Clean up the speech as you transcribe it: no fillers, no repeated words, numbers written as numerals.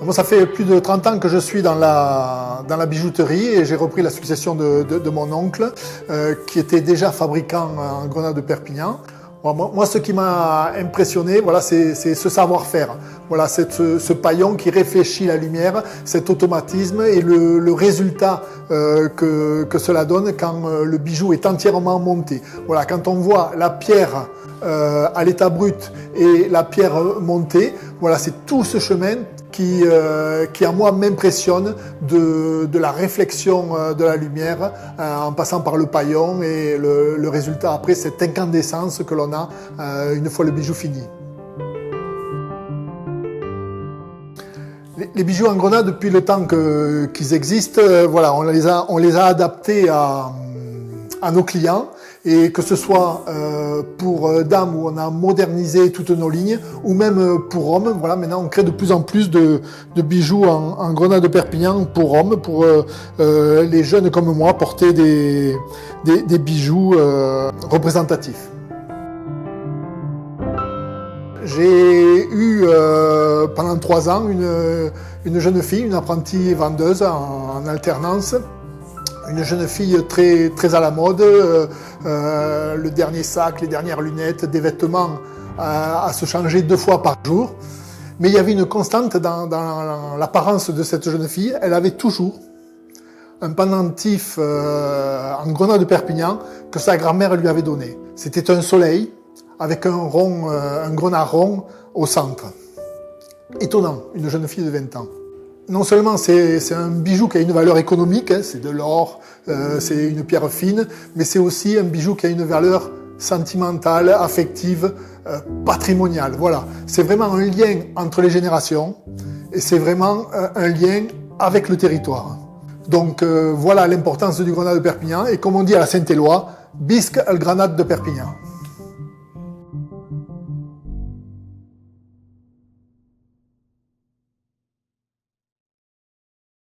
Moi, ça fait plus de 30 ans que je suis dans la bijouterie et j'ai repris la succession de mon oncle qui était déjà fabricant en grenade de Perpignan. Moi, ce qui m'a impressionné, voilà, c'est ce savoir-faire. Voilà, ce paillon qui réfléchit la lumière, cet automatisme et le résultat que cela donne quand le bijou est entièrement monté. Voilà, quand on voit la pierre à l'état brut et la pierre montée, voilà, c'est tout ce chemin qui à moi m'impressionne de la réflexion de la lumière en passant par le paillon et le résultat après, cette incandescence que l'on a une fois le bijou fini. Les bijoux en grenade, depuis le temps qu'ils existent, voilà, on les a adaptés à nos clients. Et que ce soit pour dames où on a modernisé toutes nos lignes, ou même pour hommes, voilà, maintenant on crée de plus en plus de bijoux en grenade de Perpignan pour hommes, pour les jeunes comme moi porter des bijoux représentatifs. J'ai eu pendant 3 ans une jeune fille, une apprentie vendeuse en alternance. Une jeune fille très à la mode, le dernier sac, les dernières lunettes, des vêtements à se changer 2 fois par jour. Mais il y avait une constante dans l'apparence de cette jeune fille. Elle avait toujours un pendentif en grenade de Perpignan que sa grand-mère lui avait donné. C'était un soleil avec un grenat rond au centre. Étonnant, une jeune fille de 20 ans. Non seulement c'est un bijou qui a une valeur économique, hein, c'est de l'or, c'est une pierre fine, mais c'est aussi un bijou qui a une valeur sentimentale, affective, patrimoniale. Voilà, c'est vraiment un lien entre les générations et c'est vraiment un lien avec le territoire. Donc voilà l'importance du grenat de Perpignan et comme on dit à la Saint-Éloi, bisque el granat de Perpignan.